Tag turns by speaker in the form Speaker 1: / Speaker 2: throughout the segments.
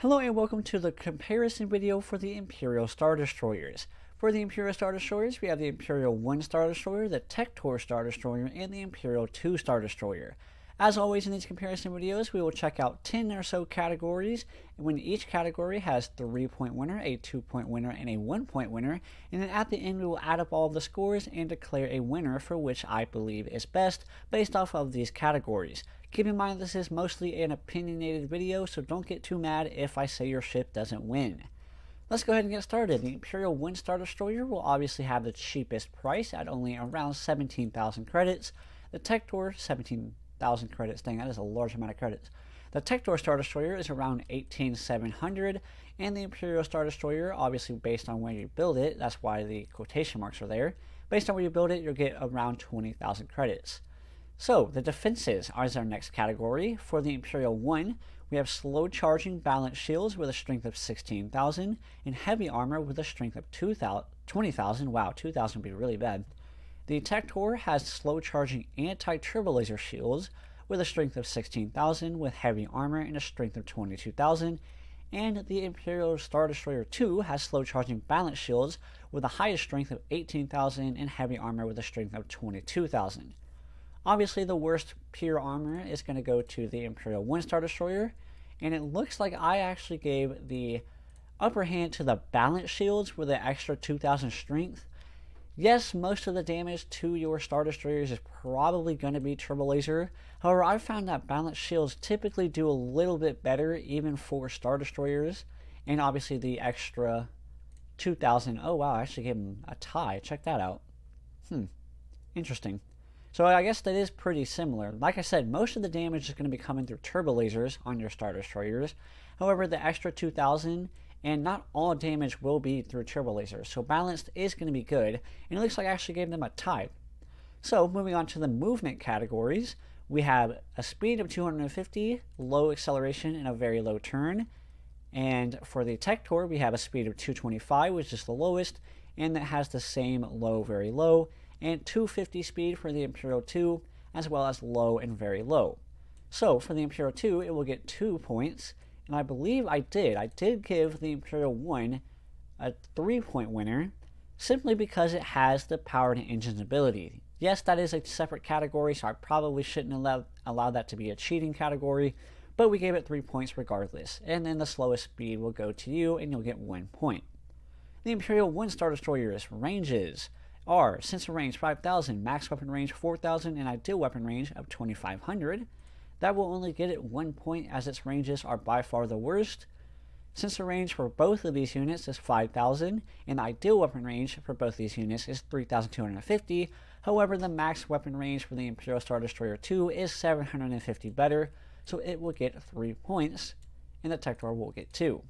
Speaker 1: Hello and welcome to the comparison video for the Imperial Star Destroyers. For the Imperial Star Destroyers, we have the Imperial 1 Star Destroyer, the Tector Star Destroyer, and the Imperial 2 Star Destroyer. As always in these comparison videos, we will check out 10 or so categories, and when each category has a 3-point winner, a 2-point winner, and a 1-point winner, and then at the end we will add up all of the scores and declare a winner for which I believe is best based off of these categories. Keep in mind this is mostly an opinionated video, so don't get too mad if I say your ship doesn't win. Let's go ahead and get started. The Imperial 1 Star Destroyer will obviously have the cheapest price at only around 17,000 credits. The Tector, 17,000 credits, dang, that is a large amount of credits. The Tector Star Destroyer is around 18,700, and the Imperial Star Destroyer, obviously based on where you build it, that's why the quotation marks are there. Based on where you build it, you'll get around 20,000 credits. So, the defenses are our next category. For the Imperial 1, we have slow charging balanced shields with a strength of 16,000 and heavy armor with a strength of 20,000. Wow, 2,000 would be really bad. The Tector has slow charging anti-turbo laser shields with a strength of 16,000 with heavy armor and a strength of 22,000. And the Imperial Star Destroyer 2 has slow charging balanced shields with a highest strength of 18,000 and heavy armor with a strength of 22,000. Obviously, the worst pure armor is going to go to the Imperial 1 Star Destroyer, and it looks like I actually gave the upper hand to the balance shields with an extra 2,000 strength. Yes, most of the damage to your Star Destroyers is probably going to be turbo laser. However, I found that balance shields typically do a little bit better even for Star Destroyers, and obviously the extra 2,000. Oh wow, I actually gave them a tie. Check that out. Interesting. So I guess that is pretty similar. Like I said, most of the damage is going to be coming through turbo lasers on your Star Destroyers. However, the extra 2,000 and not all damage will be through turbo lasers. So balanced is going to be good, and it looks like I actually gave them a tie. So moving on to the movement categories, we have a speed of 250, low acceleration, and a very low turn. And for the Tector, we have a speed of 225, which is the lowest, and that has the same low, very low, and 250 speed for the Imperial 2, as well as low and very low. So for the Imperial 2, it will get 2 points, and I believe I did give the Imperial 1 a 3-point winner, simply because it has the power to engines ability. Yes, that is a separate category, so I probably shouldn't allow that to be a cheating category, but we gave it 3 points regardless, and then the slowest speed will go to you, and you'll get 1 point. The Imperial 1 Star Destroyer's ranges are sensor range 5,000, max weapon range 4,000, and ideal weapon range of 2,500. That will only get it 1 point as its ranges are by far the worst. Sensor range for both of these units is 5,000, and the ideal weapon range for both these units is 3,250. However, the max weapon range for the Imperial Star Destroyer 2 is 750 better, so it will get 3 points, and the Tector will get 2.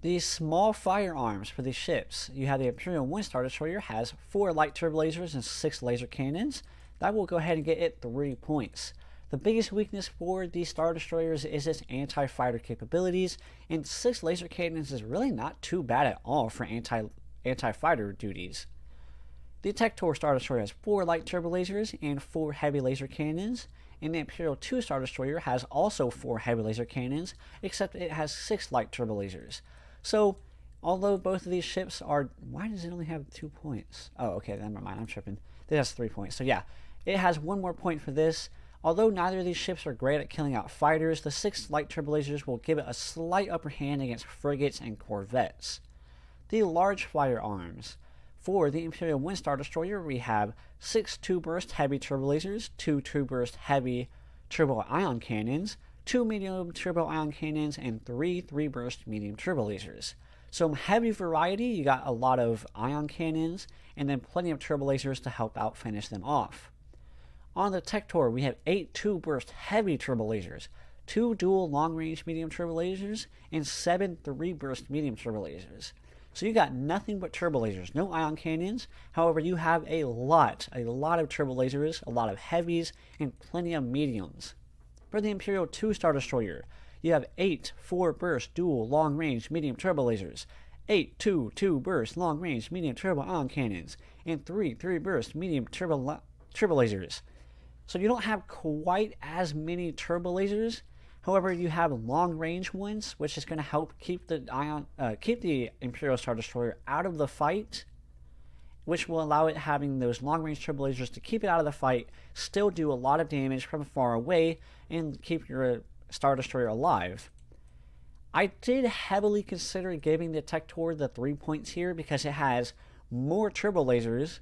Speaker 1: These small firearms for these ships, you have the Imperial 1 Star Destroyer has 4 light turbo lasers and 6 laser cannons. That will go ahead and get it 3 points. The biggest weakness for these Star Destroyers is its anti-fighter capabilities, and 6 laser cannons is really not too bad at all for anti-fighter duties. The Tector Star Destroyer has 4 light turbo lasers and 4 heavy laser cannons, and the Imperial 2 Star Destroyer has also 4 heavy laser cannons, except it has 6 light turbo lasers. So, although both of these ships are... Why does it only have 2 points? Oh, okay, never mind, I'm tripping. This has 3 points. So yeah, it has 1 more point for this. Although neither of these ships are great at killing out fighters, the 6 light turbo lasers will give it a slight upper hand against frigates and corvettes. The large firearms. For the Imperial 1 Star Destroyer, we have 6 2-burst heavy turbo lasers, 2 2-burst heavy turbo ion cannons, 2 medium turbo ion cannons, and 3 3-burst medium turbo lasers. So heavy variety, you got a lot of ion cannons, and then plenty of turbo lasers to help out finish them off. On the Tector, we have 8 2-burst heavy turbo lasers, 2 dual long-range medium turbo lasers, and 7 3-burst medium turbo lasers. So you got nothing but turbo lasers, no ion cannons. However, you have a lot of turbo lasers, a lot of heavies, and plenty of mediums. For the Imperial 2 Star Destroyer, you have 8 4-burst dual long-range medium turbo lasers, 8 2-burst long-range medium turbo ion cannons, and 3 3-burst medium turbo lasers. So you don't have quite as many turbo lasers. However, you have long-range ones, which is going to help keep the Imperial Star Destroyer out of the fight, which will allow it having those long-range turbo lasers to keep it out of the fight, still do a lot of damage from far away, and keep your Star Destroyer alive. I did heavily consider giving the Tector the 3 points here because it has more turbo lasers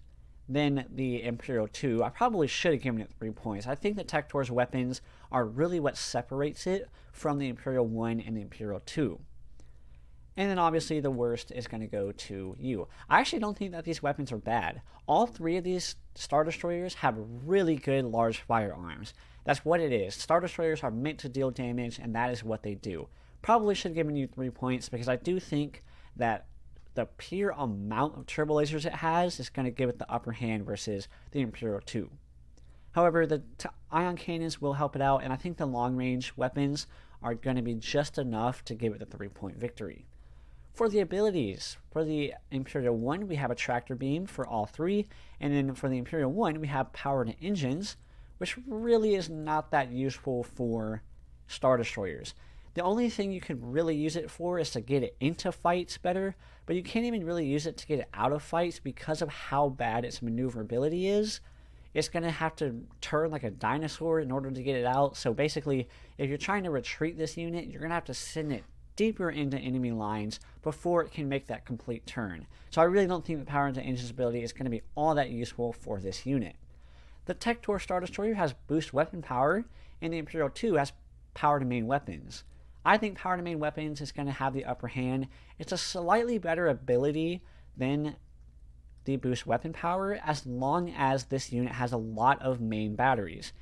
Speaker 1: than the Imperial 2. I probably should have given it 3 points. I think the Tector's weapons are really what separates it from the Imperial 1 and the Imperial 2. And then obviously the worst is going to go to you. I actually don't think that these weapons are bad. All three of these Star Destroyers have really good large firearms. That's what it is. Star Destroyers are meant to deal damage, and that is what they do. Probably should have given you 3 points because I do think that the pure amount of turbo lasers it has is going to give it the upper hand versus the Imperial 2. However, the ion cannons will help it out, and I think the long-range weapons are going to be just enough to give it the 3-point victory. For the abilities, for the Imperial 1, we have a tractor beam for all three, and then for the Imperial 1, we have powered engines, which really is not that useful for Star Destroyers. The only thing you can really use it for is to get it into fights better, but you can't even really use it to get it out of fights because of how bad its maneuverability is. It's going to have to turn like a dinosaur in order to get it out, so basically, if you're trying to retreat this unit, you're going to have to send it deeper into enemy lines before it can make that complete turn. So I really don't think the power into engines ability is going to be all that useful for this unit. The Tector Star Destroyer has boost weapon power, and the Imperial 2 has power to main weapons. I think power to main weapons is going to have the upper hand. It's a slightly better ability than the boost weapon power as long as this unit has a lot of main batteries,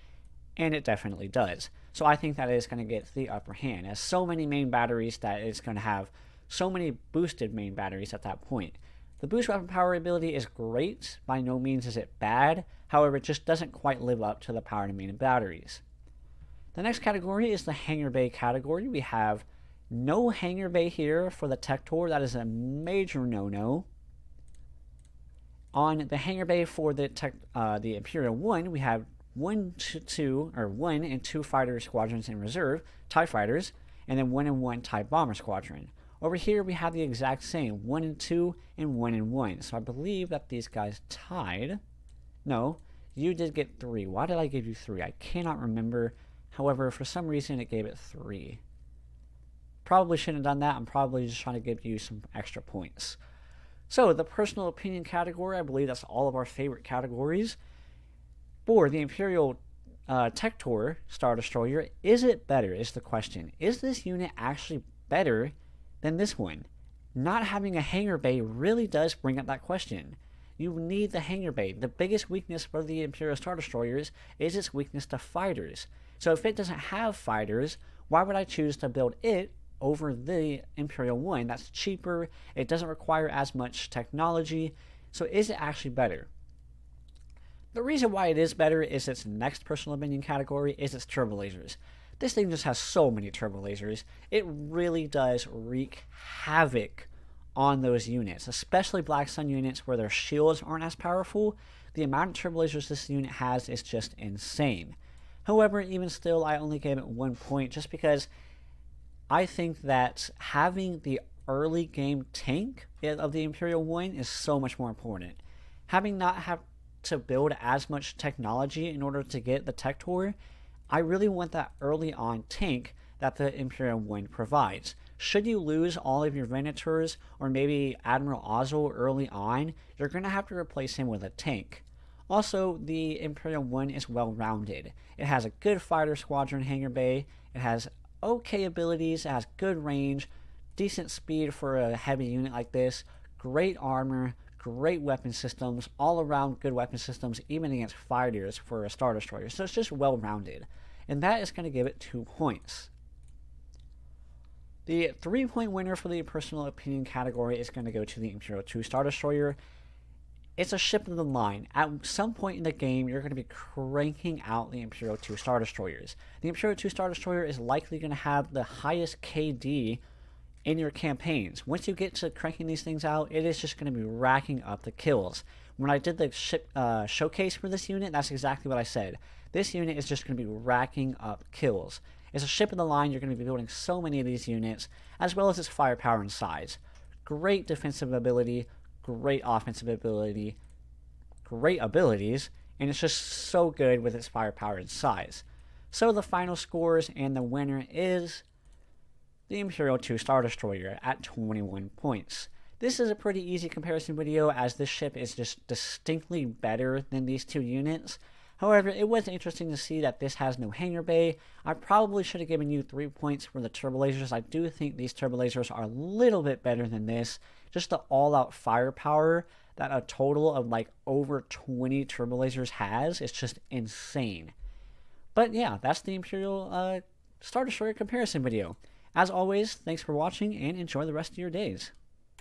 Speaker 1: and it definitely does. So I think that is going to get the upper hand. It has so many main batteries that it's going to have so many boosted main batteries at that point. The boost weapon power ability is great. By no means is it bad. However, it just doesn't quite live up to the power to main batteries. The next category is the hangar bay category. We have no hangar bay here for the Tector. That is a major no-no. On the hangar bay for the Imperial 1, we have 1 and 2 fighter squadrons in reserve, TIE fighters, and then 1 and 1 TIE bomber squadron. Over here we have the exact same, 1 and 2 and 1 and 1. So I believe that these guys tied. No, you did get 3. Why did I give you 3? I cannot remember. However, for some reason it gave it 3. Probably shouldn't have done that. I'm probably just trying to give you some extra points. So the personal opinion category, I believe that's all of our favorite categories. For the Imperial Tector Star Destroyer, is it better is the question. Is this unit actually better than this one? Not having a hangar bay really does bring up that question. You need the hangar bay. The biggest weakness for the Imperial Star Destroyers is its weakness to fighters. So if it doesn't have fighters, why would I choose to build it over the Imperial 1? That's cheaper. It doesn't require as much technology. So is it actually better? The reason why it is better is its next personal opinion category is its turbo lasers. This thing just has so many turbo lasers. It really does wreak havoc on those units, especially Black Sun units where their shields aren't as powerful. The amount of turbo lasers this unit has is just insane. However, even still, I only gave it 1 point just because I think that having the early game tank of the Imperial 1 is so much more important. Having not have to build as much technology in order to get the Tector, I really want that early on tank that the Imperial 1 provides. Should you lose all of your Venators or maybe Admiral Ozzel early on, you're going to have to replace him with a tank. Also, the Imperial 1 is well-rounded. It has a good fighter squadron hangar bay, it has okay abilities, it has good range, decent speed for a heavy unit like this, great armor, great weapon systems, all around good weapon systems, even against fighters for a Star Destroyer. So it's just well-rounded. And that is going to give it 2 points. The 3-point winner for the personal opinion category is going to go to the Imperial 2 Star Destroyer. It's a ship of the line. At some point in the game, you're going to be cranking out the Imperial 2 Star Destroyers. The Imperial 2 Star Destroyer is likely going to have the highest KD in your campaigns. Once you get to cranking these things out, it is just going to be racking up the kills. When I did the ship showcase for this unit, that's exactly what I said. This unit is just going to be racking up kills. It's a ship in the line, you're going to be building so many of these units, as well as its firepower and size. Great defensive ability, great offensive ability, great abilities, and it's just so good with its firepower and size. So the final scores, and the winner is the Imperial 2 Star Destroyer at 21 points. This is a pretty easy comparison video, as this ship is just distinctly better than these two units. However, it was interesting to see that this has no hangar bay. I probably should have given you 3 points for the turbolasers. I do think these turbolasers are a little bit better than this. Just the all-out firepower that a total of like over 20 turbolasers has is just insane. But yeah, that's the Imperial Star Destroyer comparison video. As always, thanks for watching and enjoy the rest of your days.